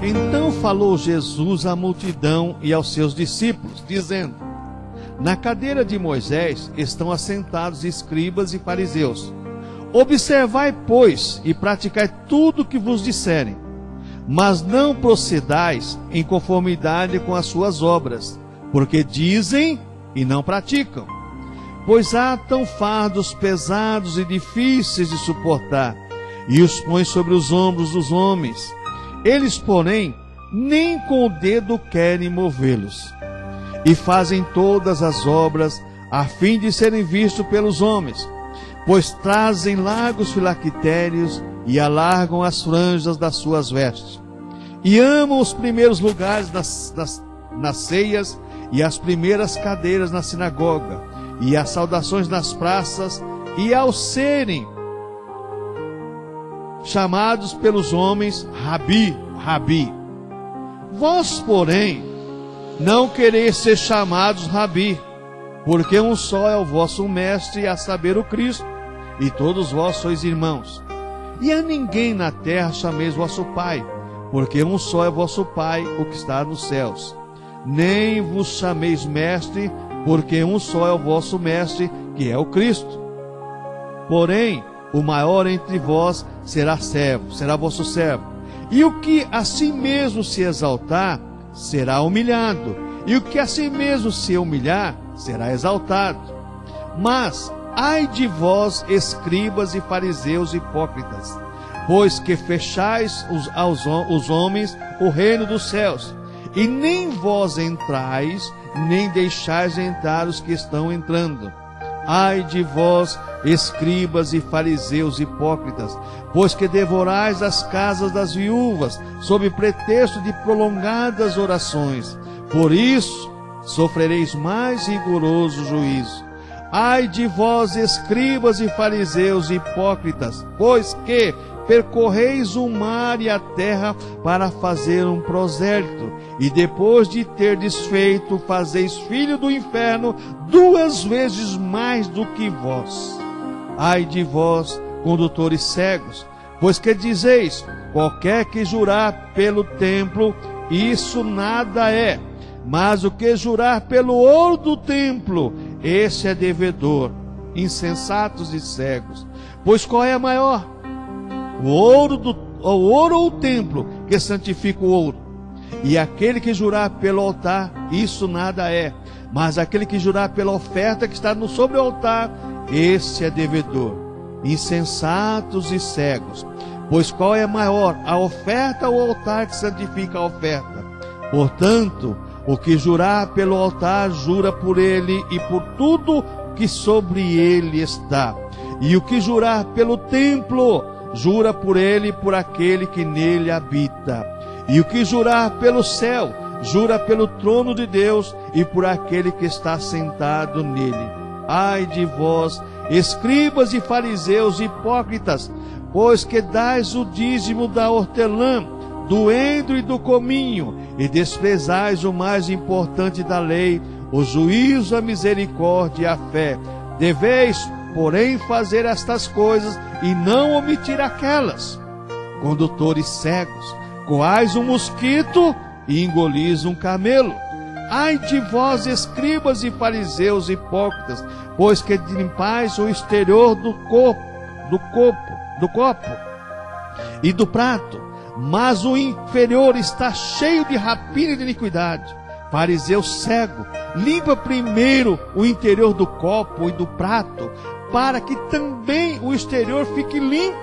Então falou Jesus à multidão e aos seus discípulos, dizendo: na cadeira de Moisés estão assentados escribas e fariseus. Observai, pois, e praticai tudo o que vos disserem, mas não procedais em conformidade com as suas obras, porque dizem e não praticam. Pois atam fardos pesados e difíceis de suportar, e os põem sobre os ombros dos homens. Eles, porém, nem com o dedo querem movê-los. E fazem todas as obras a fim de serem vistos pelos homens, pois trazem largos filactérios e alargam as franjas das suas vestes. E amam os primeiros lugares nas ceias e as primeiras cadeiras na sinagoga, e as saudações nas praças, e ao serem chamados pelos homens, Rabi, Rabi. Vós, porém, não quereis ser chamados Rabi, porque um só é o vosso mestre, a saber, o Cristo, e todos vós sois irmãos. E a ninguém na terra chameis vosso Pai, porque um só é vosso Pai, o que está nos céus. Nem vos chameis mestre, porque um só é o vosso mestre, que é o Cristo. Porém, o maior entre vós será servo, será vosso servo. E o que a si mesmo se exaltar, será humilhado. E o que a si mesmo se humilhar, será exaltado. Mas, ai de vós, escribas e fariseus hipócritas, pois que fechais os homens o reino dos céus, e nem vós entrais, nem deixais entrar os que estão entrando. Ai de vós, escribas e fariseus hipócritas, pois que devorais as casas das viúvas, sob pretexto de prolongadas orações. Por isso, sofrereis mais rigoroso juízo. Ai de vós, escribas e fariseus hipócritas, pois que percorreis o mar e a terra para fazer um prosélito, e depois de ter desfeito, fazeis filho do inferno 2 vezes mais do que vós. Ai de vós, condutores cegos, pois que dizeis: qualquer que jurar pelo templo, isso nada é, mas o que jurar pelo ouro do templo, esse é devedor. Insensatos e cegos, pois qual é maior? O ouro ou o templo que santifica o ouro? E aquele que jurar pelo altar, isso nada é, mas aquele que jurar pela oferta que está sobre o altar, esse é devedor. Insensatos e cegos, pois qual é maior, a oferta ou o altar que santifica a oferta? Portanto, o que jurar pelo altar, jura por ele e por tudo que sobre ele está. E o que jurar pelo templo, jura por ele e por aquele que nele habita. E o que jurar pelo céu, jura pelo trono de Deus e por aquele que está sentado nele. Ai de vós, escribas e fariseus hipócritas, pois que dais o dízimo da hortelã, do endro e do cominho, e desprezais o mais importante da lei, o juízo, a misericórdia e a fé. Deveis, porém, fazer estas coisas e não omitir aquelas. Condutores cegos, coais um mosquito e engolis um camelo. Ai de vós, escribas e fariseus hipócritas, pois que limpais o exterior do copo e do prato, mas o inferior está cheio de rapina e de iniquidade. Fariseu cego, limpa primeiro o interior do copo e do prato, para que também o exterior fique limpo.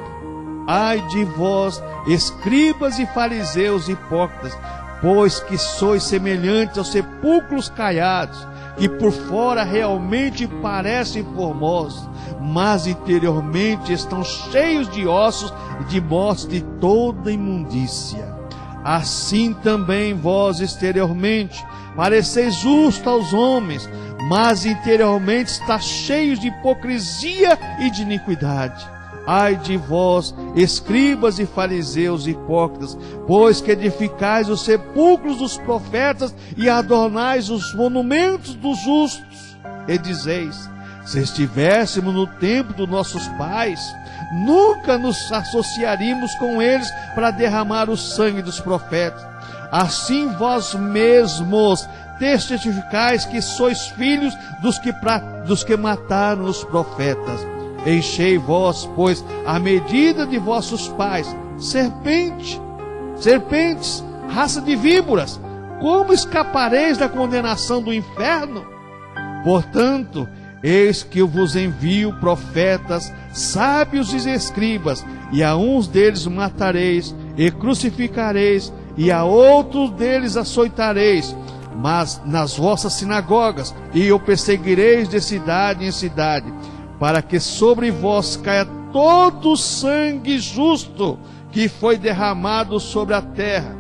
Ai de vós, escribas e fariseus hipócritas, pois que sois semelhantes aos sepulcros caiados, que por fora realmente parecem formosos, mas interiormente estão cheios de ossos e de morte de toda imundícia. Assim também vós exteriormente pareceis justos aos homens, mas interiormente está cheios de hipocrisia e de iniquidade. Ai de vós, escribas e fariseus hipócritas, pois que edificais os sepulcros dos profetas e adornais os monumentos dos justos. E dizeis: se estivéssemos no tempo dos nossos pais, nunca nos associaríamos com eles para derramar o sangue dos profetas. Assim vós mesmos testificais que sois filhos dos que mataram os profetas. Enchei vós, pois, a medida de vossos pais, serpentes, raça de víboras, como escapareis da condenação do inferno? Portanto, eis que eu vos envio profetas, sábios e escribas, e a uns deles matareis e crucificareis, e a outros deles açoitareis, mas nas vossas sinagogas, e o perseguireis de cidade em cidade, para que sobre vós caia todo o sangue justo que foi derramado sobre a terra,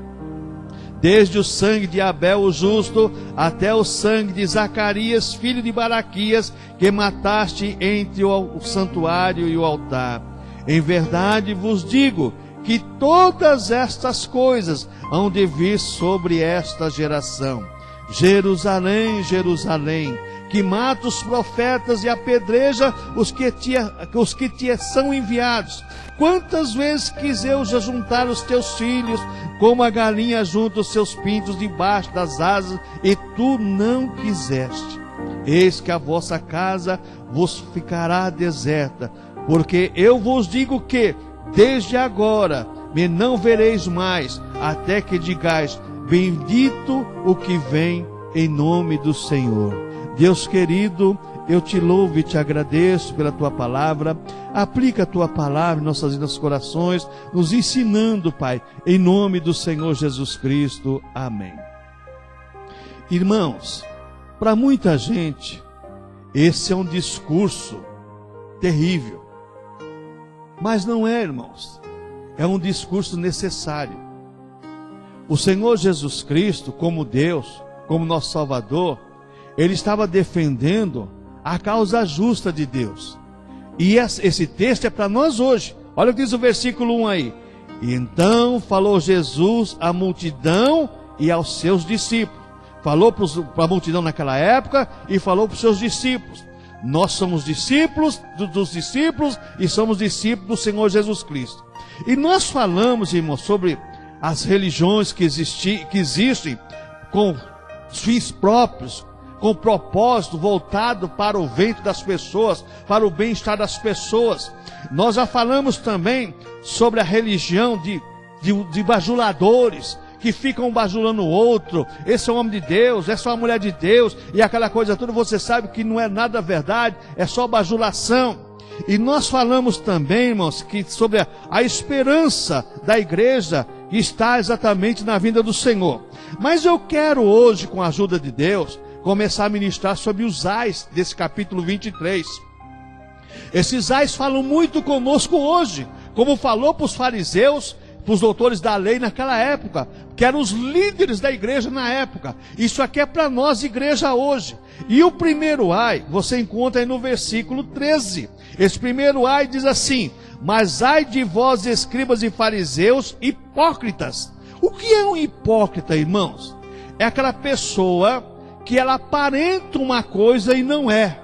desde o sangue de Abel o justo, até o sangue de Zacarias, filho de Baraquias, que mataste entre o santuário e o altar. Em verdade vos digo que todas estas coisas hão de vir sobre esta geração. Jerusalém, Jerusalém, que mata os profetas e apedreja os que te são enviados. Quantas vezes quis eu já juntar os teus filhos, como a galinha junta os seus pintos debaixo das asas, e tu não quiseste. Eis que a vossa casa vos ficará deserta, porque eu vos digo que, desde agora, me não vereis mais, até que digais, bendito o que vem em nome do Senhor. Deus querido, eu te louvo e te agradeço pela tua palavra. Aplica a tua palavra em nossos corações, nos ensinando, Pai, em nome do Senhor Jesus Cristo. Amém. Irmãos, para muita gente, esse é um discurso terrível. Mas não é, irmãos. É um discurso necessário. O Senhor Jesus Cristo, como Deus, como nosso Salvador, Ele estava defendendo a causa justa de Deus. E esse texto é para nós hoje. Olha o que diz o versículo 1 aí. E então falou Jesus à multidão e aos seus discípulos. Falou para a multidão naquela época e falou para os seus discípulos. Nós somos discípulos dos discípulos e somos discípulos do Senhor Jesus Cristo. E nós falamos, irmãos, sobre as religiões que existem com fins próprios, com propósito voltado para o ventre das pessoas, para o bem-estar das pessoas. Nós já falamos também sobre a religião de bajuladores, que ficam bajulando o outro. Esse é um homem de Deus, essa é uma mulher de Deus, e aquela coisa toda. Você sabe que não é nada verdade, é só bajulação. E nós falamos também, irmãos, que sobre a esperança da igreja está exatamente na vinda do Senhor. Mas eu quero hoje, com a ajuda de Deus, começar a ministrar sobre os ais desse capítulo 23. Esses ais falam muito conosco hoje, como falou para os fariseus, para os doutores da lei naquela época, que eram os líderes da igreja na época. Isso aqui é para nós, igreja, hoje. E o primeiro ai, você encontra aí no versículo 13. Esse primeiro ai diz assim: mas ai de vós, escribas e fariseus, hipócritas. O que é um hipócrita, irmãos? É aquela pessoa que ela aparenta uma coisa e não é.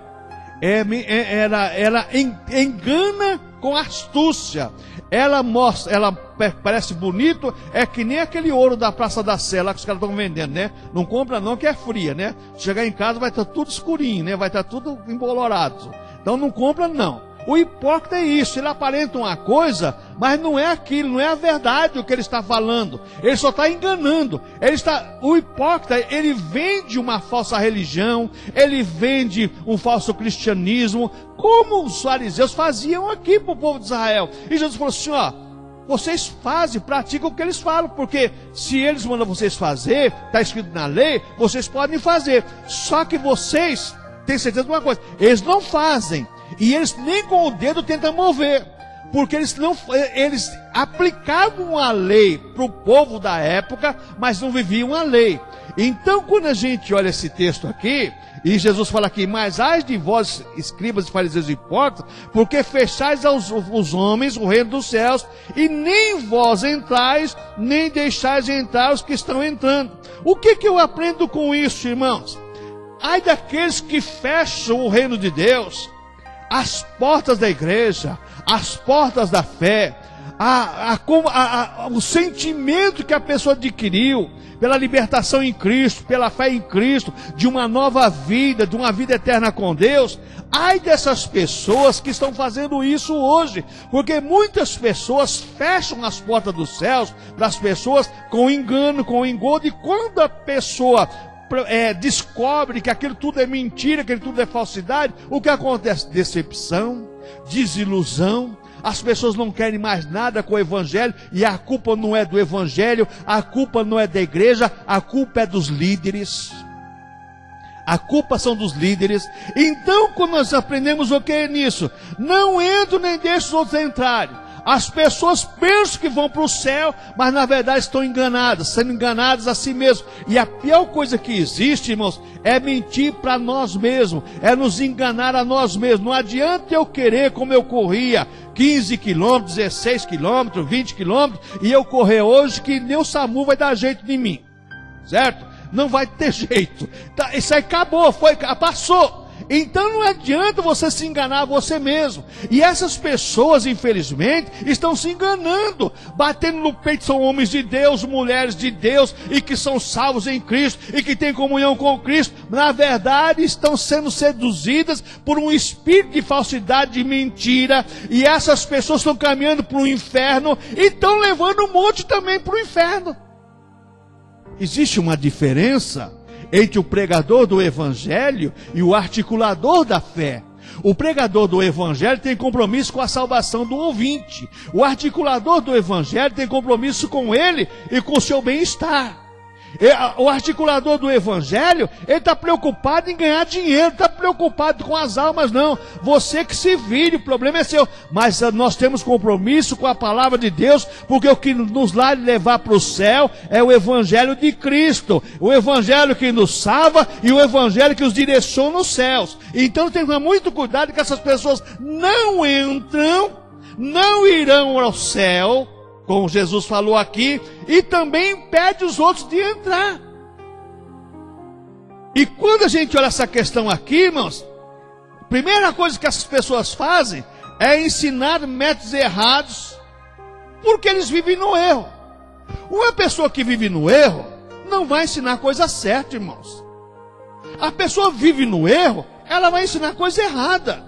Ela engana com astúcia. Ela mostra, ela parece bonito, é que nem aquele ouro da Praça da Sé lá que os caras estão vendendo, né? Não compra não, que é fria, né? Chegar em casa vai estar tudo escurinho, né? Vai estar tudo embolorado. Então não compra não. O hipócrita é isso, ele aparenta uma coisa, mas não é aquilo, não é a verdade o que ele está falando. Ele só está enganando. O hipócrita, ele vende uma falsa religião, ele vende um falso cristianismo, como os fariseus faziam aqui para o povo de Israel. E Jesus falou assim, ó, vocês praticam o que eles falam, porque se eles mandam vocês fazer, está escrito na lei, vocês podem fazer. Só que vocês têm certeza de uma coisa, eles não fazem. E eles nem com o dedo tentam mover, porque eles aplicavam a lei para o povo da época, mas não viviam a lei. Então, quando a gente olha esse texto aqui, e Jesus fala aqui, mas ai de vós, escribas e fariseus hipócritas, porque fechais aos homens o reino dos céus, e nem vós entrais, nem deixais entrar os que estão entrando. O que eu aprendo com isso, irmãos? Ai daqueles que fecham o reino de Deus, as portas da igreja, as portas da fé, o sentimento que a pessoa adquiriu pela libertação em Cristo, pela fé em Cristo, de uma nova vida, de uma vida eterna com Deus. Ai dessas pessoas que estão fazendo isso hoje, porque muitas pessoas fecham as portas dos céus para as pessoas com engano, com engodo, e quando a pessoa descobre que aquilo tudo é mentira, que aquilo tudo é falsidade, o que acontece? Decepção, desilusão. As pessoas não querem mais nada com o Evangelho, e a culpa não é do Evangelho, a culpa não é da igreja, a culpa é dos líderes. A culpa são dos líderes. Então, quando nós aprendemos o que é nisso? Não entro nem deixo os outros entrarem. As pessoas pensam que vão para o céu, mas na verdade estão enganadas, sendo enganadas a si mesmas. E a pior coisa que existe, irmãos, é mentir para nós mesmos, é nos enganar a nós mesmos. Não adianta eu querer, como eu corria, 15 quilômetros, 16 quilômetros, 20 quilômetros, e eu correr hoje que nem o SAMU vai dar jeito em mim, certo? Não vai ter jeito. Isso aí acabou, passou. Então não adianta você se enganar a você mesmo. E essas pessoas, infelizmente, estão se enganando, batendo no peito, são homens de Deus, mulheres de Deus, e que são salvos em Cristo, e que têm comunhão com Cristo. Na verdade, estão sendo seduzidas por um espírito de falsidade, de mentira, e essas pessoas estão caminhando para o inferno, e estão levando um monte também para o inferno. Existe uma diferença entre o pregador do Evangelho e o articulador da fé. O pregador do Evangelho tem compromisso com a salvação do ouvinte. O articulador do Evangelho tem compromisso com ele e com o seu bem-estar. O articulador do Evangelho, ele está preocupado em ganhar dinheiro, está preocupado com as almas, não. Você que se vire, o problema é seu. Mas nós temos compromisso com a palavra de Deus, porque o que nos vai levar para o céu é o Evangelho de Cristo. O Evangelho que nos salva e o Evangelho que os direciona aos céus. Então tem que tomar muito cuidado que essas pessoas não não irão ao céu, como Jesus falou aqui, e também impede os outros de entrar. E quando a gente olha essa questão aqui, irmãos, a primeira coisa que essas pessoas fazem é ensinar métodos errados, porque eles vivem no erro. Uma pessoa que vive no erro não vai ensinar coisa certa, irmãos. A pessoa vive no erro, ela vai ensinar coisa errada.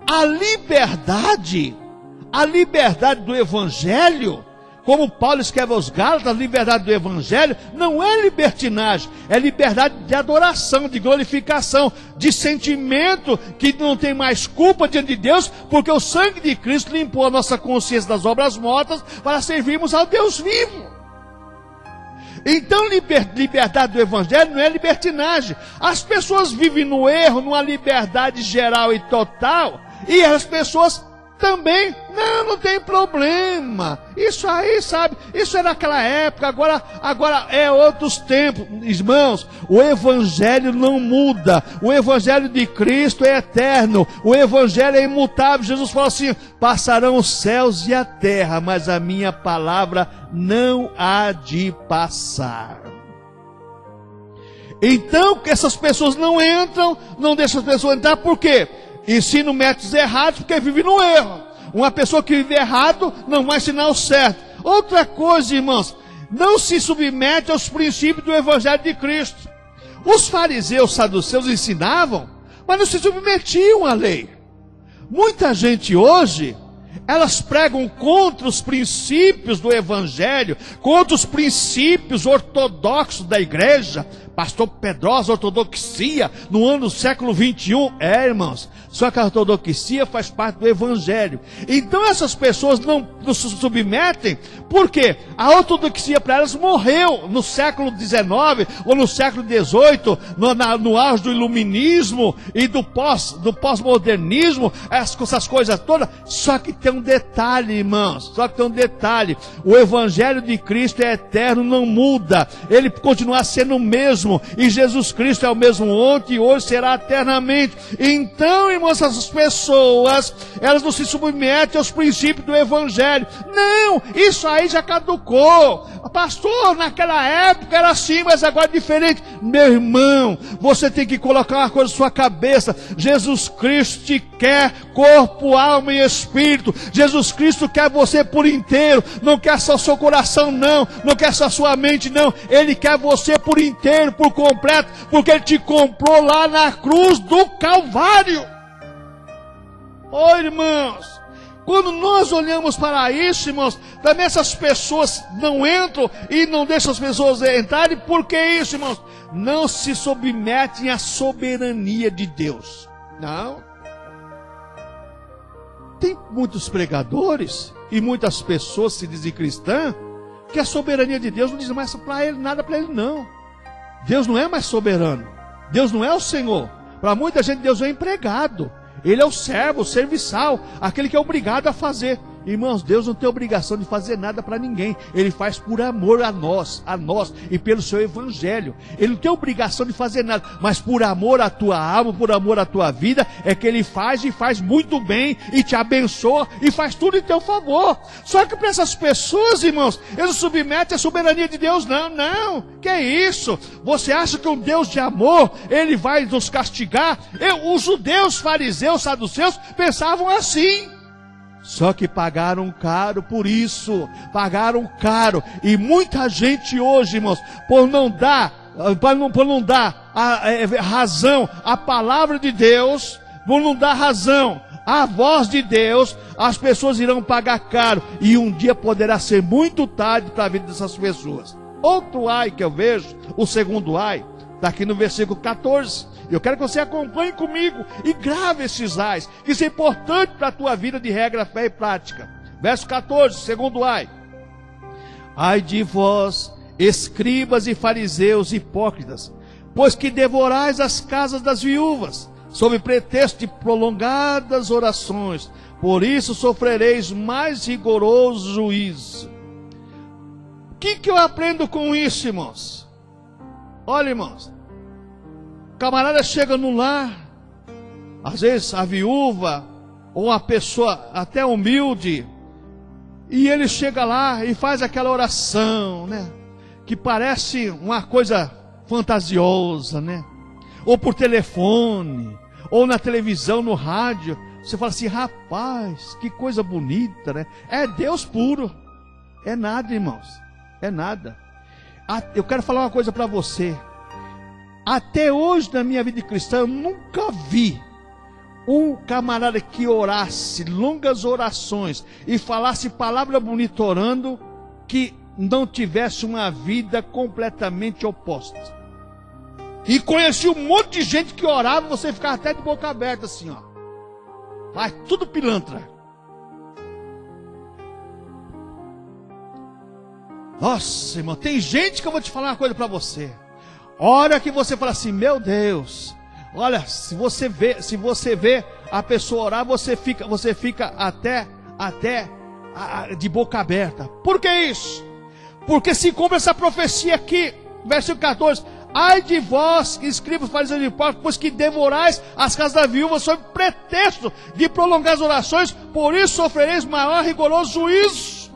A liberdade do Evangelho, como Paulo escreve aos Gálatas, a liberdade do Evangelho não é libertinagem, é liberdade de adoração, de glorificação, de sentimento que não tem mais culpa diante de Deus, porque o sangue de Cristo limpou a nossa consciência das obras mortas para servirmos ao Deus vivo. Então liberdade do Evangelho não é libertinagem. As pessoas vivem no erro, numa liberdade geral e total, e as pessoas também, não tem problema. Isso aí, sabe, isso é naquela época, agora é outros tempos. Irmãos, o Evangelho não muda. O Evangelho de Cristo é eterno. O Evangelho é imutável. Jesus falou assim: passarão os céus e a terra, mas a minha palavra não há de passar. Então, que essas pessoas não entram, não deixam as pessoas entrar, por quê? Ensina métodos errados, porque vive no erro. Uma pessoa que vive errado não vai ensinar o certo. Outra coisa, irmãos, não se submete aos princípios do Evangelho de Cristo. Os fariseus, saduceus ensinavam, mas não se submetiam à lei. Muita gente hoje, elas pregam contra os princípios do Evangelho, contra os princípios ortodoxos da igreja. Pastor Pedrosa, ortodoxia, no ano do século 21. Irmãos, só que a ortodoxia faz parte do Evangelho. Então essas pessoas não se submetem, porque a ortodoxia para elas morreu no século 19 ou no século 18, no auge do iluminismo e do pós-modernismo, essas coisas todas. Só que tem um detalhe, irmãos, o Evangelho de Cristo é eterno, não muda, ele continua sendo o mesmo. E Jesus Cristo é o mesmo ontem e hoje será eternamente. Então, irmãos, essas pessoas, elas não se submetem aos princípios do Evangelho. Não, isso aí já caducou. Pastor, naquela época era assim, mas agora é diferente. Meu irmão, você tem que colocar uma coisa na sua cabeça. Jesus Cristo te quer corpo, alma e espírito. Jesus Cristo quer você por inteiro. Não quer só o seu coração, não. Não quer só a sua mente, não. Ele quer você por inteiro, por completo, porque Ele te comprou lá na cruz do Calvário. Oh, irmãos, quando nós olhamos para isso, irmãos, também essas pessoas não entram e não deixam as pessoas entrarem. Por que isso, irmãos? Não se submetem à soberania de Deus. Não. Tem muitos pregadores e muitas pessoas se dizem cristãs que a soberania de Deus não diz mais para ele, nada para ele, não. Deus não é mais soberano. Deus não é o Senhor. Para muita gente, Deus é empregado. Ele é o servo, o serviçal, aquele que é obrigado a fazer. Irmãos, Deus não tem obrigação de fazer nada para ninguém. Ele faz por amor a nós e pelo seu Evangelho. Ele não tem obrigação de fazer nada, mas por amor à tua alma, por amor à tua vida, é que Ele faz e faz muito bem, e te abençoa, e faz tudo em teu favor. Só que para essas pessoas, irmãos, eles submetem à soberania de Deus. Não, que é isso? Você acha que um Deus de amor, Ele vai nos castigar? Os judeus, fariseus, saduceus, pensavam assim. Só que pagaram caro por isso, pagaram caro. E muita gente hoje, irmãos, por não dar razão à palavra de Deus, por não dar razão à voz de Deus, as pessoas irão pagar caro. E um dia poderá ser muito tarde para a vida dessas pessoas. Outro ai que eu vejo, o segundo ai, está aqui no versículo 14. Eu quero que você acompanhe comigo e grave esses ais, que isso é importante para a tua vida de regra, fé e prática. Verso 14, segundo ai. Ai de vós, escribas e fariseus hipócritas, pois que devorais as casas das viúvas, sob pretexto de prolongadas orações, por isso sofrereis mais rigoroso juízo. O que eu aprendo com isso, irmãos? Olha, irmãos, camarada chega no lar, às vezes a viúva, ou uma pessoa até humilde, e ele chega lá e faz aquela oração, né? Que parece uma coisa fantasiosa, né? Ou por telefone, ou na televisão, no rádio. Você fala assim, rapaz, que coisa bonita, né? É Deus puro. É nada, irmãos. É nada. Eu quero falar uma coisa para você. Até hoje, na minha vida cristã, eu nunca vi um camarada que orasse longas orações e falasse palavra bonita orando, que não tivesse uma vida completamente oposta. E conheci um monte de gente que orava, você ficava até de boca aberta assim, ó. Vai, tudo pilantra. Nossa, irmão, tem gente que eu vou te falar uma coisa para você. Hora que você fala assim, meu Deus, olha, se você vê a pessoa orar, você fica até de boca aberta. Por que isso? Porque se cumpre essa profecia aqui, versículo 14. Ai de vós, escribas, fariseus e hipócritas, pois que devorais as casas da viúva sob pretexto de prolongar as orações, por isso sofrereis maior rigoroso juízo.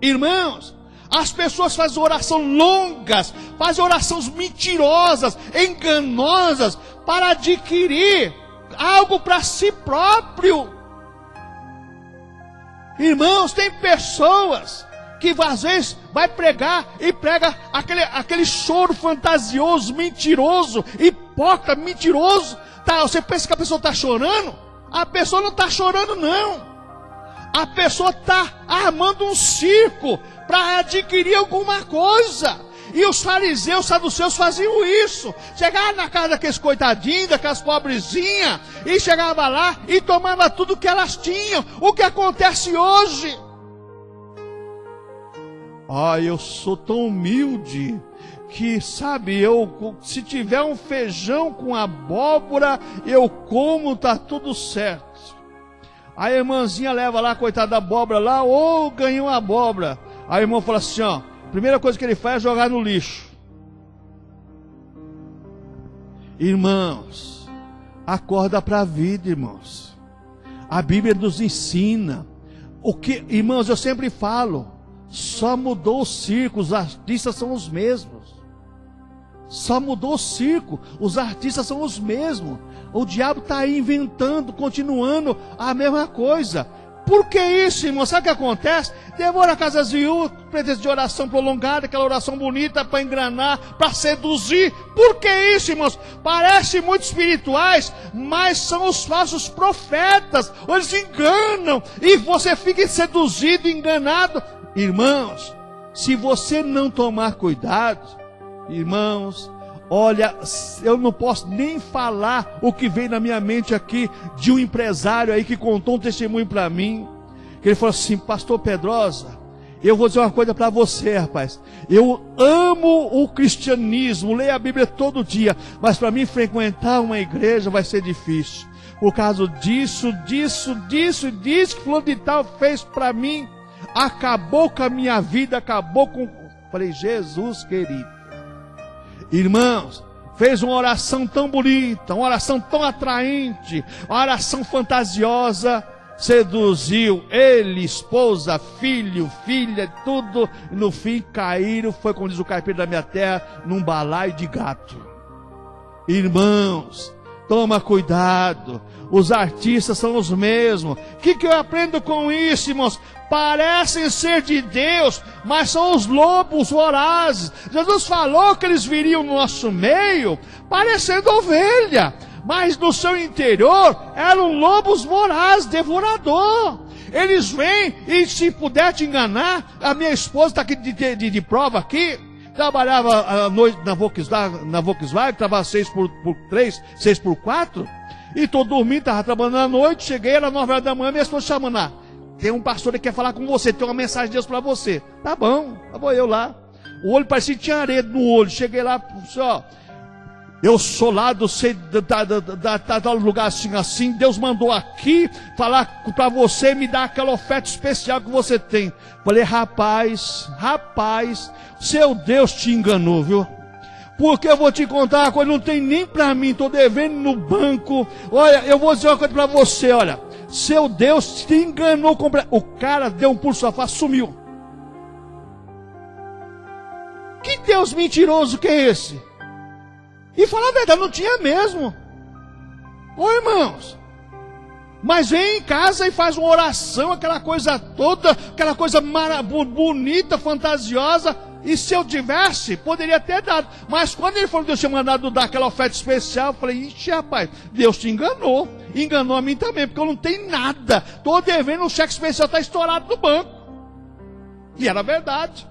Irmãos, as pessoas fazem orações longas, fazem orações mentirosas, enganosas, para adquirir algo para si próprio. Irmãos, tem pessoas que às vezes vai pregar e prega aquele choro fantasioso, mentiroso, hipócrita, mentiroso. Tá, você pensa que a pessoa está chorando? A pessoa não está chorando, não. A pessoa está armando um circo para adquirir alguma coisa. E os fariseus, saduceus faziam isso. Chegavam na casa daqueles coitadinhos, daquelas pobrezinhas, e chegava lá e tomava tudo que elas tinham. O que acontece hoje? Eu sou tão humilde que, sabe, se tiver um feijão com abóbora, eu como, tá tudo certo. A irmãzinha leva lá, coitada da abóbora lá, ou ganhou uma abóbora. A irmã fala assim, ó, a primeira coisa que ele faz é jogar no lixo. Irmãos, Acorda para a vida, irmãos. A Bíblia nos ensina. Irmãos, eu sempre falo, só mudou o circo, os artistas são os mesmos. Só mudou o circo, os artistas são os mesmos. O diabo está aí inventando, continuando a mesma coisa. Por que isso, irmão? Sabe o que acontece? Demora a casa viúvas, pretexto de oração prolongada, aquela oração bonita para enganar, para seduzir. Por que isso, irmãos? Parecem muito espirituais, mas são os falsos profetas. Eles enganam e você fica seduzido, enganado. Irmãos, se você não tomar cuidado, irmãos, olha, eu não posso nem falar o que veio na minha mente aqui de um empresário aí que contou um testemunho para mim. Que ele falou assim: pastor Pedrosa, eu vou dizer uma coisa para você, rapaz. Eu amo o cristianismo, leio a Bíblia todo dia, mas para mim frequentar uma igreja vai ser difícil. Por causa disso que fulano de tal fez para mim, acabou com a minha vida, acabou com... Falei, Jesus querido. Irmãos, fez uma oração tão bonita, uma oração tão atraente, uma oração fantasiosa, seduziu ele, esposa, filho, filha, tudo, e no fim caíram, foi como diz o caipira da minha terra, num balaio de gato. Irmãos, toma cuidado, os artistas são os mesmos. O que eu aprendo com isso, irmãos? Parecem ser de Deus, mas são os lobos vorazes. Jesus falou que eles viriam no nosso meio, parecendo ovelha, mas no seu interior eram lobos vorazes, devorador. Eles vêm e se puder te enganar, a minha esposa está aqui de prova aqui, trabalhava à noite na Volkswagen, trabalhava 6x3, 6x4, e estou dormindo, estava trabalhando à noite, cheguei, era 9 horas da manhã, minha esposa chamando, tem um pastor que quer falar com você, tem uma mensagem de Deus para você. Tá bom, vou eu lá. O olho parecia que tinha areia no olho. Cheguei lá, ó, eu sou lá do lugar assim, Deus mandou aqui falar para você, me dar aquela oferta especial que você tem. Falei, rapaz, seu Deus te enganou, viu? Porque eu vou te contar uma coisa, não tem nem para mim, estou devendo no banco. Olha, eu vou dizer uma coisa para você, olha. Seu Deus te enganou. O cara deu um pulo no sofá, sumiu. Que Deus mentiroso que é esse? E falar a verdade, não tinha mesmo. Ô irmãos, mas vem em casa e faz uma oração, aquela coisa toda, aquela coisa bonita, fantasiosa. E se eu tivesse, poderia ter dado. Mas quando ele falou que Deus tinha mandado dar aquela oferta especial, eu falei, ixi rapaz, Deus te enganou. Enganou a mim também, porque eu não tenho nada. Estou devendo, um cheque especial está estourado no banco. E era verdade.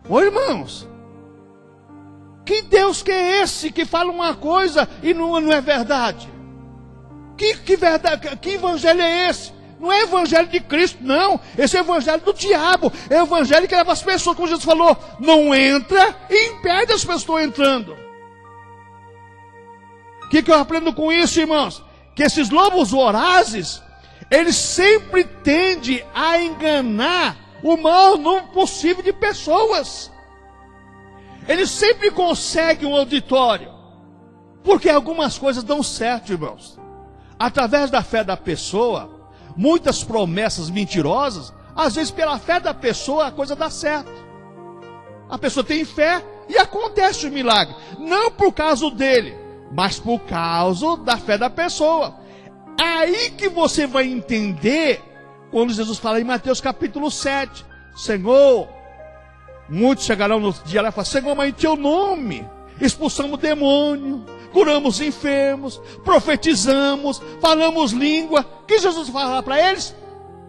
Ô irmãos, que Deus que é esse que fala uma coisa e não é verdade? Que evangelho é esse? Não é evangelho de Cristo, não. Esse é evangelho do diabo. É o evangelho que leva as pessoas, como Jesus falou, não entra e impede as pessoas entrando. O que eu aprendo com isso, irmãos? Que esses lobos vorazes, eles sempre tendem a enganar o maior número possível de pessoas. Eles sempre conseguem um auditório. Porque algumas coisas dão certo, irmãos. Através da fé da pessoa, muitas promessas mentirosas, às vezes pela fé da pessoa a coisa dá certo. A pessoa tem fé e acontece o milagre. Não por causa dele, mas por causa da fé da pessoa. Aí que você vai entender, quando Jesus fala em Mateus capítulo 7, Senhor, muitos chegarão no dia lá e falam, Senhor, mas em teu nome expulsamos demônio, curamos enfermos, profetizamos, falamos língua. O que Jesus fala para eles?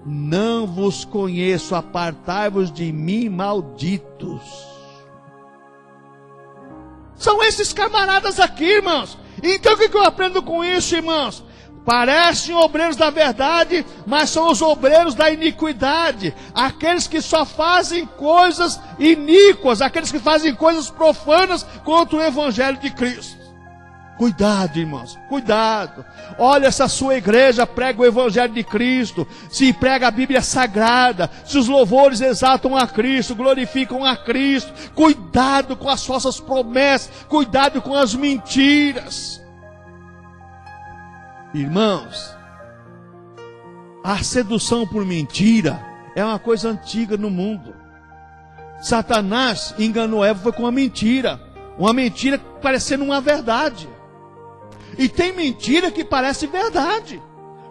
Não vos conheço, apartai-vos de mim, malditos. São esses camaradas aqui, irmãos. Então o que eu aprendo com isso, irmãos? Parecem obreiros da verdade, mas são os obreiros da iniquidade. Aqueles que só fazem coisas iníquas, aqueles que fazem coisas profanas contra o evangelho de Cristo. Cuidado, irmãos, cuidado. Olha, essa sua igreja prega o evangelho de Cristo, se prega a Bíblia Sagrada, se os louvores exaltam a Cristo, glorificam a Cristo. Cuidado com as falsas promessas, cuidado com as mentiras. Irmãos, a sedução por mentira é uma coisa antiga no mundo. Satanás enganou Eva foi com uma mentira parecendo uma verdade. E tem mentira que parece verdade.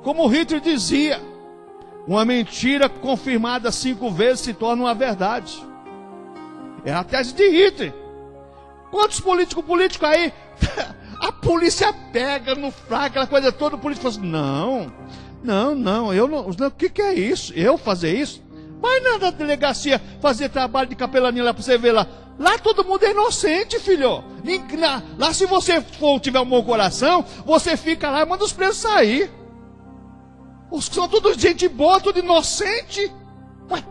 Como o Hitler dizia, uma mentira confirmada 5 vezes se torna uma verdade. É a tese de Hitler. Quantos políticos aí, a polícia pega no fraco, aquela coisa toda, o político fala assim, não, eu não, o que é isso? Eu fazer isso? Vai na delegacia fazer trabalho de capelania lá para você ver lá. Lá todo mundo é inocente, filho. Lá se você tiver um bom coração, você fica lá e manda os presos sair. Os que são tudo gente boa, tudo inocente. Ué.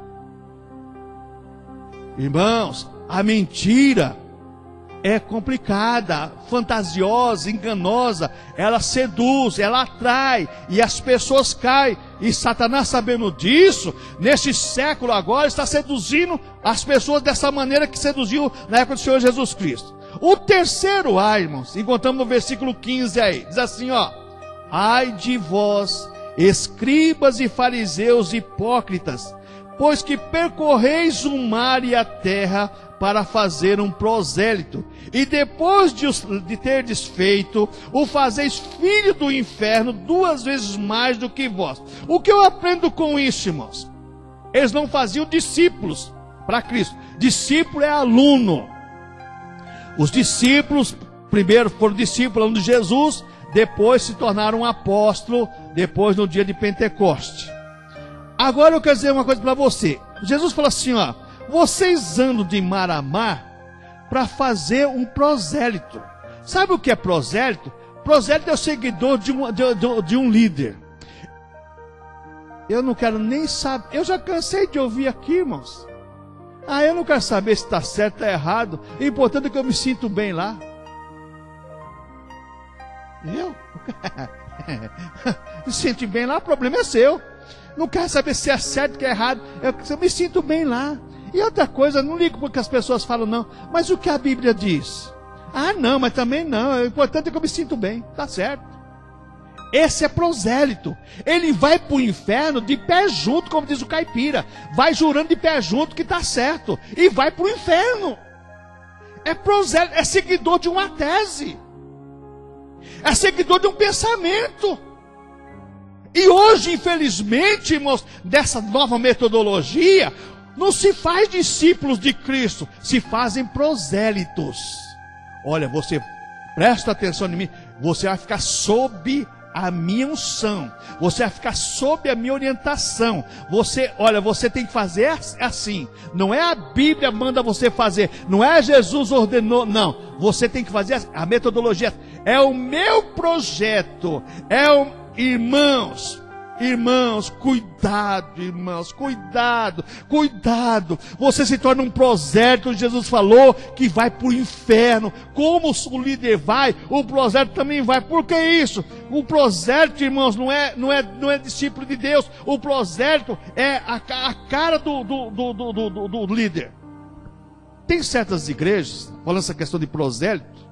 Irmãos, a mentira é complicada, fantasiosa, enganosa. Ela seduz, ela atrai e as pessoas caem. E Satanás, sabendo disso, nesse século agora, está seduzindo as pessoas dessa maneira que seduziu na época do Senhor Jesus Cristo. O terceiro ai, irmãos, encontramos no versículo 15 aí, diz assim, ó: ai de vós, escribas e fariseus hipócritas, pois que percorreis o mar e a terra para fazer um prosélito, e depois de ter desfeito, o fazeis filho do inferno 2 vezes mais do que vós. O que eu aprendo com isso, irmãos? Eles não faziam discípulos para Cristo. Discípulo é aluno. Os discípulos, primeiro foram discípulos, alunos de Jesus, depois se tornaram apóstolos, depois no dia de Pentecoste. Agora eu quero dizer uma coisa para você. Jesus falou assim, ó: vocês andam de mar a mar para fazer um prosélito. Sabe o que é prosélito? Prosélito é o seguidor de um líder. Eu não quero nem saber. Eu já cansei de ouvir aqui, irmãos. Eu não quero saber se está certo ou está errado. O importante é que eu me sinto bem lá. Eu? Me sinto bem lá, o problema é seu. Não quero saber se é certo ou é errado. Eu me sinto bem lá. E outra coisa, não ligo porque as pessoas falam não. Mas o que a Bíblia diz? Não, mas também não. O importante é que eu me sinto bem. Tá certo. Esse é prosélito. Ele vai para o inferno de pé junto, como diz o caipira. Vai jurando de pé junto que tá certo. E vai para o inferno. É prosélito, é seguidor de uma tese. É seguidor de um pensamento. E hoje, infelizmente, irmãos, dessa nova metodologia, não se faz discípulos de Cristo, se fazem prosélitos. Olha, você presta atenção em mim, você vai ficar sob a minha unção, você vai ficar sob a minha orientação. Você tem que fazer assim. Não é a Bíblia manda você fazer, não é Jesus ordenou, não. Você tem que fazer a metodologia. É o meu projeto, Irmãos, cuidado, irmãos, cuidado. Você se torna um prosélito, Jesus falou que vai para o inferno. Como o líder vai, o prosélito também vai. Por que isso? O prosélito, irmãos, não é discípulo de Deus. O prosélito é a cara do líder. Tem certas igrejas, falando essa questão de prosélito,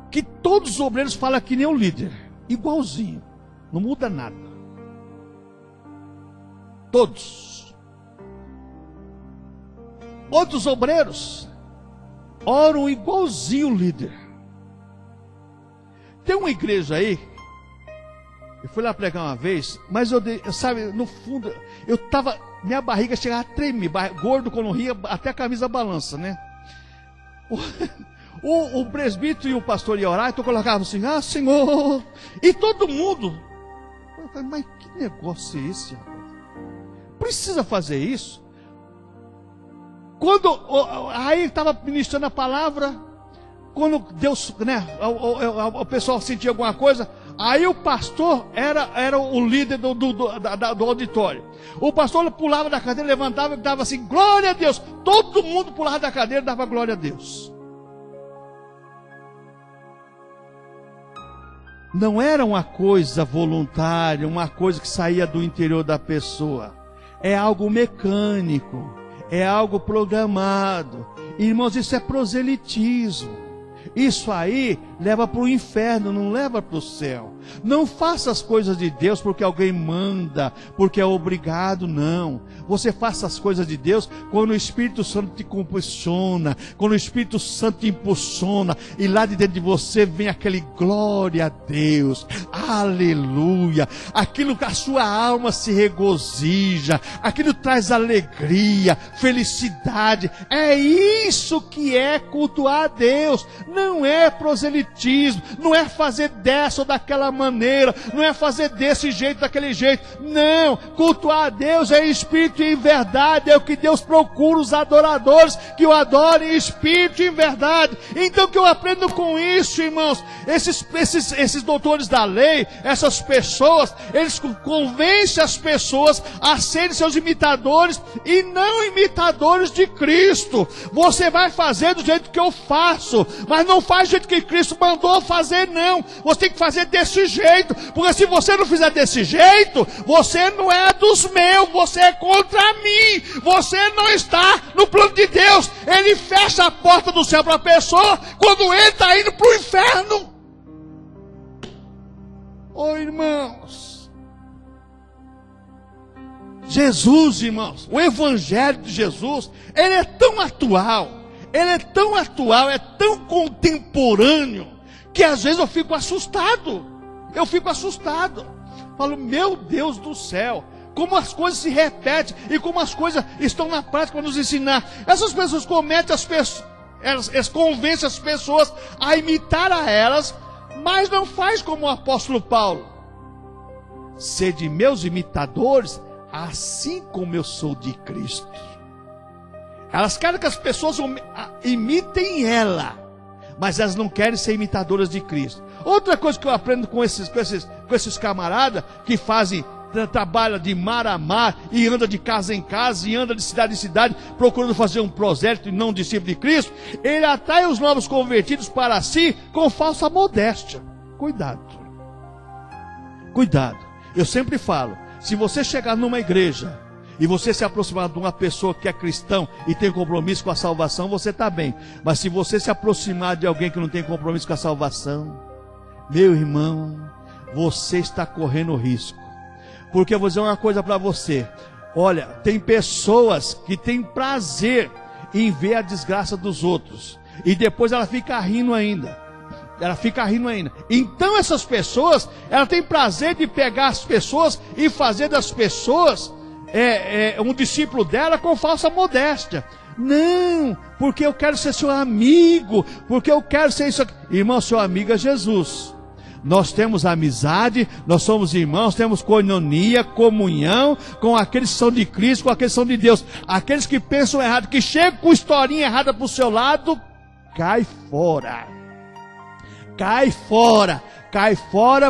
que todos os obreiros falam que nem o líder, igualzinho. Não muda nada. Todos. Outros obreiros oram igualzinho o líder. Tem uma igreja aí, eu fui lá pregar uma vez, mas sabe, no fundo, minha barriga chegava a tremer, gordo quando ria, até a camisa balança, né? O presbítero e o pastor iam orar, então colocavam assim, Senhor, e todo mundo. Eu falei, mas que negócio é esse? Precisa fazer isso? Aí ele estava ministrando a palavra, quando Deus, né, o pessoal sentia alguma coisa, aí o pastor era o líder do auditório. O pastor pulava da cadeira, levantava e dava assim, glória a Deus. Todo mundo pulava da cadeira e dava glória a Deus. Não era uma coisa voluntária, uma coisa que saía do interior da pessoa. É algo mecânico, é algo programado. Irmãos, isso é proselitismo. Isso aí leva para o inferno, não leva para o céu. Não faça as coisas de Deus porque alguém manda, porque é obrigado, não. Você faça as coisas de Deus quando o Espírito Santo te compulsiona, quando o Espírito Santo te impulsiona, e lá de dentro de você vem aquele glória a Deus, aleluia, aquilo que a sua alma se regozija, aquilo traz alegria, felicidade. É isso que é cultuar a Deus, não é proselitismo, não é fazer dessa ou daquela maneira, não é fazer desse jeito, daquele jeito, não. Cultuar a Deus é em espírito e em verdade, é o que Deus procura, os adoradores que o adorem em espírito e em verdade. Então o que eu aprendo com isso, irmãos, esses doutores da lei, essas pessoas, eles convencem as pessoas a serem seus imitadores e não imitadores de Cristo. Você vai fazer do jeito que eu faço, mas não faz do jeito que Cristo mandou fazer, não. Você tem que fazer desse jeito, porque se você não fizer desse jeito, você não é dos meus, você é contra mim, você não está no plano de Deus. Ele fecha a porta do céu para a pessoa quando ele está indo para o inferno. Oh, irmãos, Jesus, irmãos, o Evangelho de Jesus, ele é tão atual, é tão contemporâneo, que às vezes eu fico assustado. Falo, meu Deus do céu, como as coisas se repetem e como as coisas estão na prática para nos ensinar. Essas pessoas elas convencem as pessoas a imitar a elas, mas não faz como o apóstolo Paulo. Sede meus imitadores, assim como eu sou de Cristo. Elas querem que as pessoas imitem ela, mas elas não querem ser imitadoras de Cristo. Outra coisa que eu aprendo com esses camaradas que trabalha de mar a mar, e anda de casa em casa, e anda de cidade em cidade, procurando fazer um prosélito e não um discípulo de Cristo, ele atrai os novos convertidos para si com falsa modéstia. Cuidado. Eu sempre falo, se você chegar numa igreja e você se aproximar de uma pessoa que é cristão e tem compromisso com a salvação, você está bem. Mas se você se aproximar de alguém que não tem compromisso com a salvação, meu irmão, você está correndo risco. Porque eu vou dizer uma coisa para você. Olha, tem pessoas que têm prazer em ver a desgraça dos outros, e depois ela fica rindo ainda. Então essas pessoas, ela tem prazer de pegar as pessoas e fazer das pessoas um discípulo dela com falsa modéstia. Não, porque eu quero ser seu amigo, porque eu quero ser isso aqui. Irmão, seu amigo é Jesus. Nós temos amizade, nós somos irmãos, temos koinonia, comunhão com aqueles que são de Cristo, com aqueles que são de Deus. Aqueles que pensam errado, que chegam com historinha errada para o seu lado, cai fora,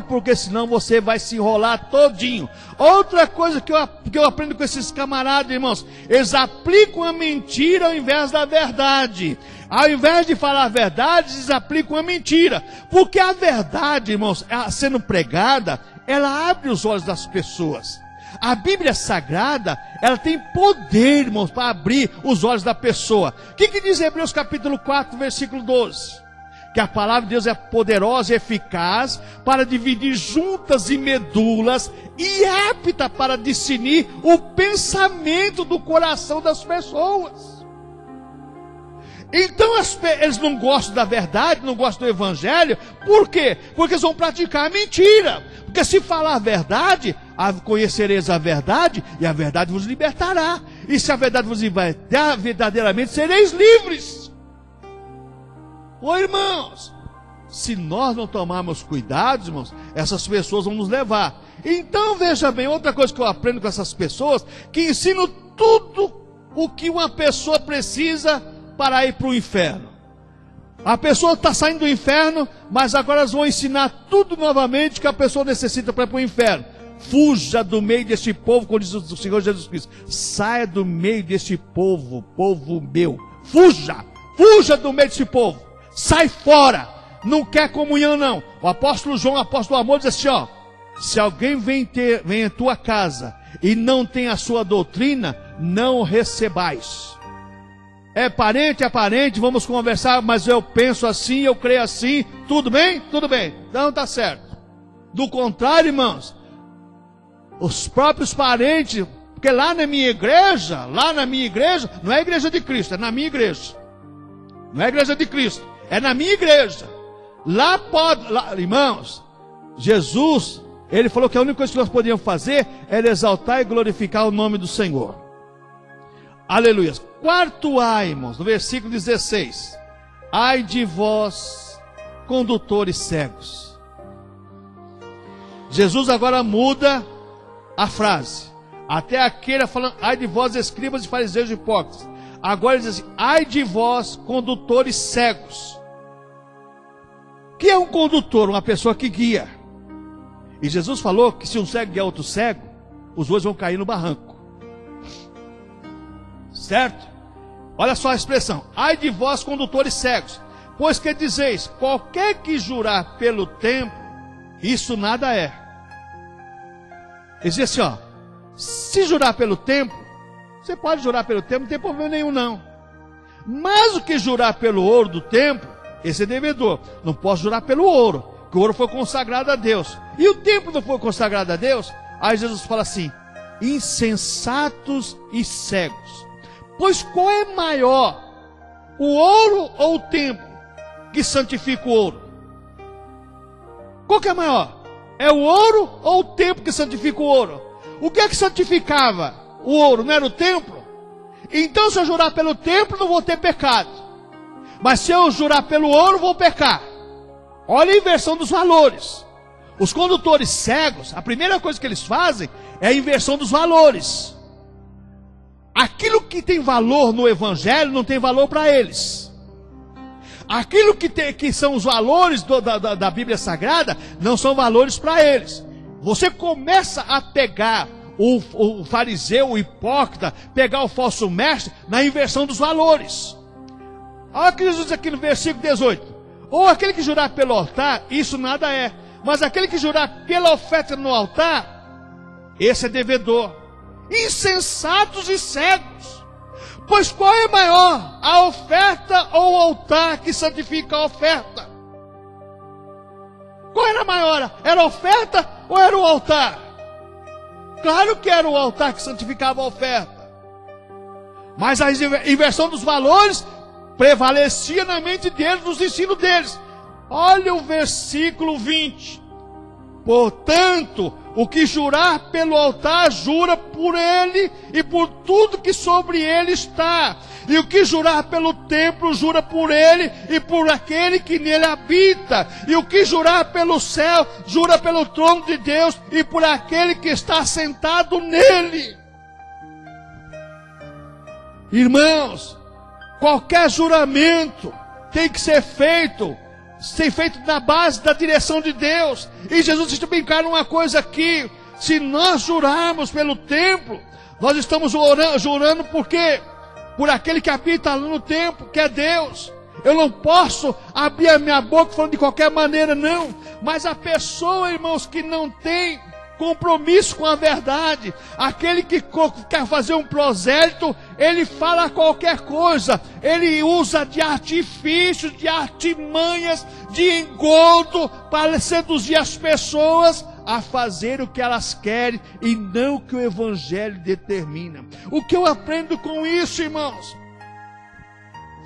porque senão você vai se enrolar todinho. Outra coisa que eu aprendo com esses camaradas, irmãos, eles aplicam a mentira ao invés da verdade. Ao invés de falar a verdade, eles aplicam a mentira. Porque a verdade, irmãos, sendo pregada, ela abre os olhos das pessoas. A Bíblia Sagrada, ela tem poder, irmãos, para abrir os olhos da pessoa. O que diz Hebreus capítulo 4, versículo 12? Que a palavra de Deus é poderosa e eficaz para dividir juntas e medulas, e apta para discernir o pensamento do coração das pessoas. Então eles não gostam da verdade, não gostam do evangelho. Por quê? Porque eles vão praticar a mentira. Porque se falar a verdade, conhecereis a verdade, e a verdade vos libertará. E se a verdade vos libertar, verdadeiramente sereis livres. Ô irmãos, se nós não tomarmos cuidado, irmãos, essas pessoas vão nos levar. Então veja bem, outra coisa que eu aprendo com essas pessoas, que ensinam tudo o que uma pessoa precisa para ir para o inferno. A pessoa está saindo do inferno, mas agora elas vão ensinar tudo novamente que a pessoa necessita para ir para o inferno. Fuja do meio deste povo, como diz o Senhor Jesus Cristo. Saia do meio deste povo, povo meu. Fuja do meio deste povo. Sai fora. Não quer comunhão não. O apóstolo João, o apóstolo Amor, diz assim, ó: se alguém vem em tua casa e não tem a sua doutrina, não o recebais. é parente, vamos conversar, mas eu penso assim, eu creio assim, tudo bem? Tudo bem, então tá certo. Do contrário, irmãos, os próprios parentes, porque lá na minha igreja, não é a igreja de Cristo, é na minha igreja. Não é a igreja de Cristo, é na minha igreja. Lá, irmãos, Jesus, Ele falou que a única coisa que nós podíamos fazer era exaltar e glorificar o nome do Senhor. Aleluia. Quarto ai, irmãos, no versículo 16. Ai de vós, condutores cegos. Jesus agora muda a frase. Até aqui ele falando, ai de vós, escribas e fariseus hipócritas. Agora ele diz assim, ai de vós, condutores cegos. O que é um condutor? Uma pessoa que guia. E Jesus falou que se um cego guiar outro cego, os dois vão cair no barranco. Certo? Olha só a expressão, ai de vós, condutores cegos, pois que dizeis, qualquer que jurar pelo templo, isso nada é. Ele diz assim, ó, se jurar pelo templo, você pode jurar pelo templo, não tem problema nenhum não. Mas o que jurar pelo ouro do templo, esse é devedor. Não posso jurar pelo ouro, porque o ouro foi consagrado a Deus. E o templo não foi consagrado a Deus? Aí Jesus fala assim, insensatos e cegos. Pois qual é maior, o ouro ou o templo que santifica o ouro? Qual que é maior? É o ouro ou o templo que santifica o ouro? O que é que santificava o ouro? Não era o templo? Então se eu jurar pelo templo não vou ter pecado. Mas se eu jurar pelo ouro vou pecar. Olha a inversão dos valores. Os condutores cegos, a primeira coisa que eles fazem é a inversão dos valores. Aquilo que tem valor no Evangelho não tem valor para eles. Aquilo que são os valores da Bíblia Sagrada não são valores para eles. Você começa a pegar o fariseu, o hipócrita, pegar o falso mestre na inversão dos valores. Olha o que Jesus diz aqui no versículo 18. Ou aquele que jurar pelo altar, isso nada é. Mas aquele que jurar pela oferta no altar, esse é devedor. Insensatos e cegos. Pois qual é maior, a oferta ou o altar que santifica a oferta? Qual era maior? Era a oferta ou era o altar? Claro que era o altar que santificava a oferta. Mas a inversão dos valores prevalecia na mente deles, nos ensinos deles. Olha o versículo 20. Portanto, o que jurar pelo altar, jura por ele e por tudo que sobre ele está. E o que jurar pelo templo, jura por ele e por aquele que nele habita. E o que jurar pelo céu, jura pelo trono de Deus e por aquele que está sentado nele. Irmãos, qualquer juramento tem que ser feito na base da direção de Deus. E Jesus está bem claro uma coisa aqui: se nós jurarmos pelo templo, nós estamos jurando por quê? Por aquele que habita lá no templo, que é Deus. Eu não posso abrir a minha boca falando de qualquer maneira, não. Mas a pessoa, irmãos, que não tem compromisso com a verdade, aquele que quer fazer um prosélito, ele fala qualquer coisa, ele usa de artifícios, de artimanhas, de engodo para seduzir as pessoas a fazer o que elas querem e não o que o Evangelho determina. O que eu aprendo com isso, irmãos?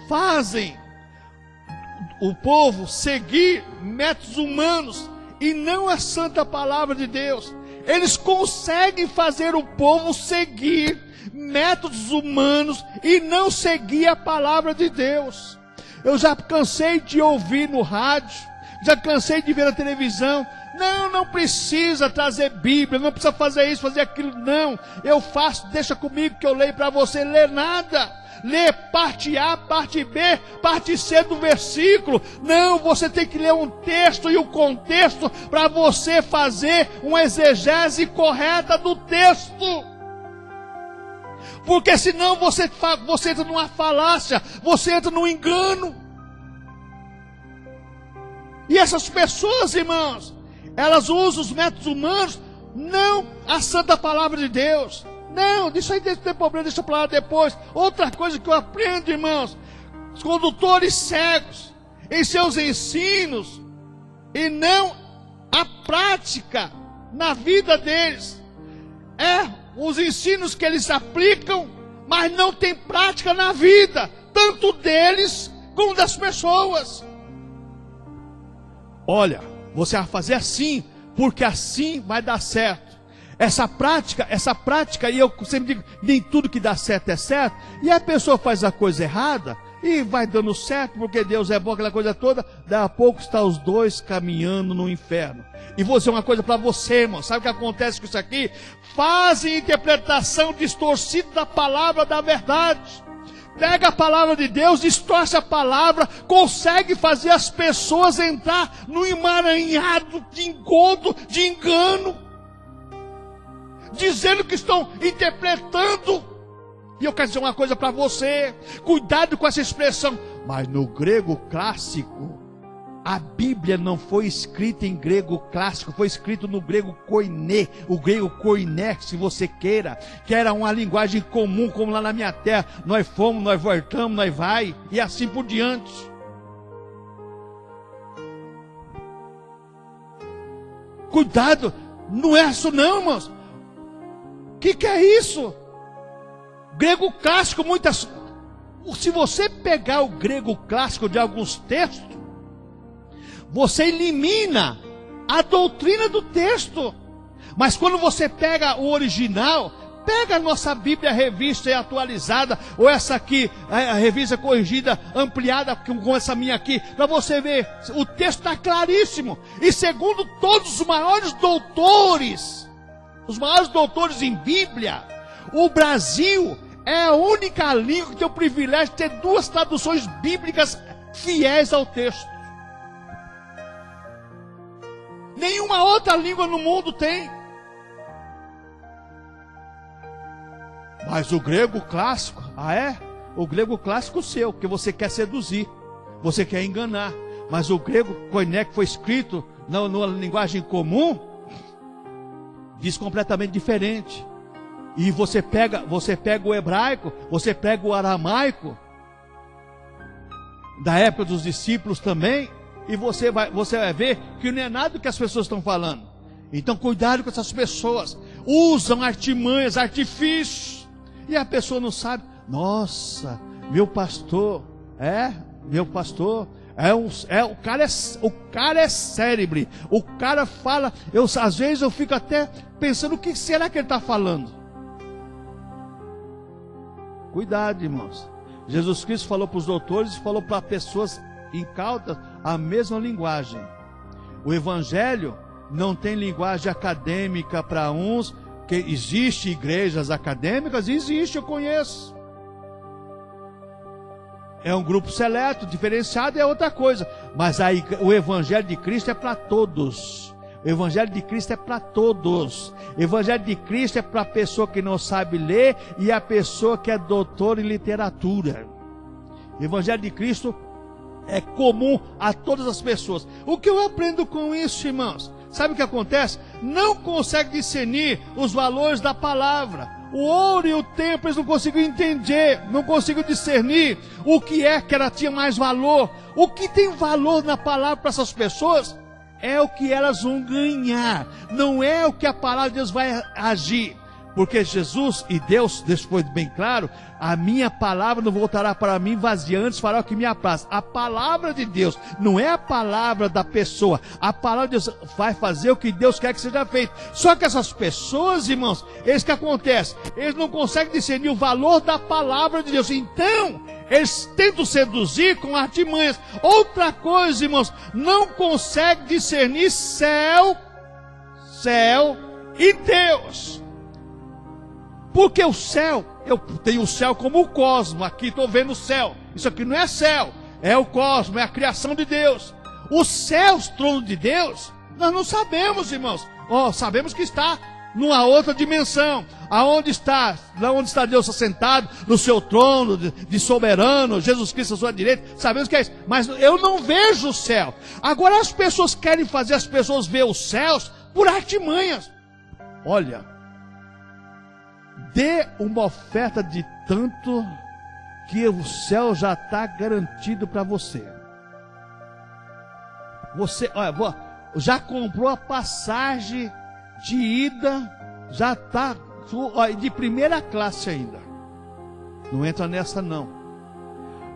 Fazem o povo seguir métodos humanos e não a santa palavra de Deus. Eles conseguem fazer o povo seguir métodos humanos e não seguir a palavra de Deus. Eu já cansei de ouvir no rádio, já cansei de ver na televisão: não precisa trazer Bíblia, não precisa fazer isso, fazer aquilo, não. Eu faço, deixa comigo que eu leio para você. Ler nada. Ler parte A, parte B, parte C do versículo. Não, você tem que ler um texto e o contexto para você fazer uma exegese correta do texto. Porque senão você entra numa falácia, você entra num engano. E essas pessoas, irmãos, elas usam os métodos humanos, não a santa palavra de Deus. Não, isso aí não tem problema, deixa para lá depois. Outra coisa que eu aprendo, irmãos, os condutores cegos, em seus ensinos, e não a prática na vida deles. Os ensinos que eles aplicam, mas não tem prática na vida, tanto deles como das pessoas. Olha, você vai fazer assim, porque assim vai dar certo. Essa prática, e eu sempre digo, nem tudo que dá certo é certo, e a pessoa faz a coisa errada, e vai dando certo, porque Deus é bom, aquela coisa toda, daí a pouco está os dois caminhando no inferno. E vou dizer uma coisa para você, irmão, sabe o que acontece com isso aqui? Fazem interpretação distorcida da palavra da verdade. Pega a palavra de Deus, distorce a palavra, consegue fazer as pessoas entrar no emaranhado de engodo, de engano, dizendo que estão interpretando. E eu quero dizer uma coisa para você, cuidado com essa expressão, mas no grego clássico, a Bíblia não foi escrita em grego clássico, foi escrito no grego koiné, o grego koiné, se você queira, que era uma linguagem comum, como lá na minha terra, nós fomos, nós voltamos, nós vai, e assim por diante. Cuidado, não é isso não, irmãos. O que é isso? Grego clássico, se você pegar o grego clássico de alguns textos, você elimina a doutrina do texto. Mas quando você pega o original, pega a nossa Bíblia revista e atualizada, ou essa aqui, a revista corrigida, ampliada, como essa minha aqui, para você ver, o texto está claríssimo. E segundo todos os maiores doutores em Bíblia, o Brasil é a única língua que tem o privilégio de ter duas traduções bíblicas fiéis ao texto. Nenhuma outra língua no mundo tem. Mas o grego clássico, o grego clássico seu, que você quer seduzir, você quer enganar. Mas o grego koiné, que foi escrito na linguagem comum, diz completamente diferente. E você pega o hebraico, você pega o aramaico, da época dos discípulos também, e você vai ver que não é nada do que as pessoas estão falando. Então cuidado com essas pessoas, usam artimanhas, artifícios, e a pessoa não sabe. Nossa, meu pastor, o cara é célebre, o cara fala, às vezes eu fico até pensando, o que será que ele está falando? Cuidado, irmãos. Jesus Cristo falou para os doutores e falou para pessoas incautas a mesma linguagem. O Evangelho não tem linguagem acadêmica para uns, que existe igrejas acadêmicas, existe, eu conheço. É um grupo seleto, diferenciado, é outra coisa. Mas o Evangelho de Cristo é para todos. O Evangelho de Cristo é para todos. O Evangelho de Cristo é para a pessoa que não sabe ler e a pessoa que é doutor em literatura. O Evangelho de Cristo é comum a todas as pessoas. O que eu aprendo com isso, irmãos? Sabe o que acontece? Não consegue discernir os valores da palavra. O ouro e o tempo eles não conseguiram entender, não conseguiram discernir o que ela tinha mais valor. O que tem valor na palavra para essas pessoas é o que elas vão ganhar, não é o que a palavra de Deus vai agir. Porque Jesus e Deus foi bem claro, a minha palavra não voltará para mim vazia, antes fará o que me apraz. A palavra de Deus não é a palavra da pessoa, a palavra de Deus vai fazer o que Deus quer que seja feito. Só que essas pessoas, irmãos, é isso que acontece, eles não conseguem discernir o valor da palavra de Deus, então eles tentam seduzir com artimanhas. Outra coisa, irmãos, não consegue discernir céu e Deus. Porque o céu, eu tenho o céu como o cosmos, aqui estou vendo o céu. Isso aqui não é céu, é o cosmos, é a criação de Deus. Os céus, trono de Deus, nós não sabemos, irmãos. Sabemos que está numa outra dimensão. Aonde está? Lá onde está Deus assentado, no seu trono de soberano, Jesus Cristo à sua direita, sabemos que é isso. Mas eu não vejo o céu. Agora as pessoas querem fazer as pessoas ver os céus por artimanhas. Olha, dê uma oferta de tanto que o céu já está garantido para você. Você, olha, já comprou a passagem de ida, já está de primeira classe ainda. Não entra nessa não.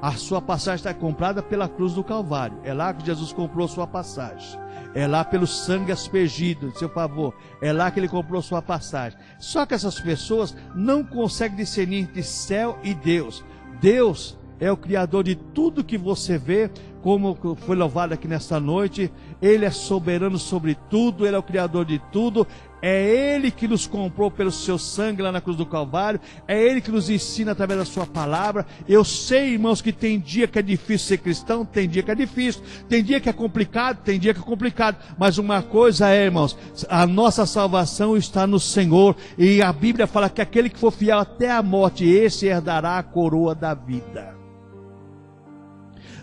A sua passagem está comprada pela cruz do Calvário. É lá que Jesus comprou sua passagem. É lá pelo sangue aspergido em seu favor. É lá que ele comprou sua passagem. Só que essas pessoas não conseguem discernir entre céu e Deus. Deus é o Criador de tudo que você vê, como foi louvado aqui nesta noite. Ele é soberano sobre tudo, Ele é o Criador de tudo. É Ele que nos comprou pelo seu sangue lá na cruz do Calvário. É Ele que nos ensina através da sua palavra. Eu sei, irmãos, que tem dia que é difícil ser cristão, tem dia que é difícil, tem dia que é complicado, tem dia que é complicado. Mas uma coisa é, irmãos, a nossa salvação está no Senhor. E a Bíblia fala que aquele que for fiel até a morte, esse herdará a coroa da vida.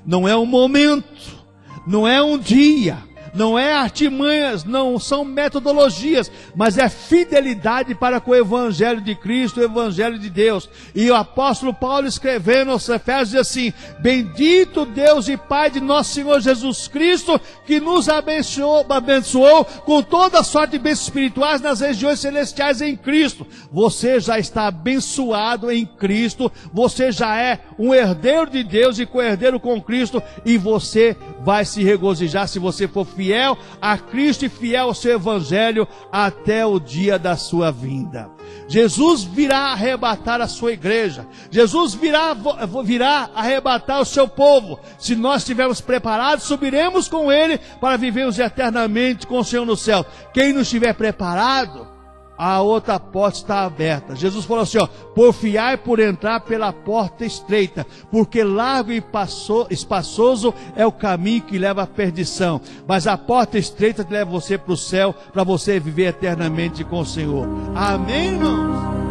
Não é um momento, não é um dia, não é artimanhas, não são metodologias, mas é fidelidade para com o Evangelho de Cristo, o Evangelho de Deus. E o apóstolo Paulo escrevendo aos Efésios diz assim: bendito Deus e Pai de nosso Senhor Jesus Cristo, que nos abençoou com toda sorte de bênçãos espirituais nas regiões celestiais em Cristo. Você já está abençoado em Cristo, você já é um herdeiro de Deus e co-herdeiro com Cristo, e você vai se regozijar se você for fiel a Cristo e fiel ao seu Evangelho até o dia da sua vinda. Jesus virá arrebatar a sua igreja. Jesus virá arrebatar o seu povo. Se nós estivermos preparados, subiremos com Ele para vivermos eternamente com o Senhor no céu. Quem não estiver preparado, a outra porta está aberta. Jesus falou assim, porfiai por entrar pela porta estreita, porque largo e espaçoso é o caminho que leva à perdição, mas a porta estreita leva você para o céu, para você viver eternamente com o Senhor. Amém, irmãos?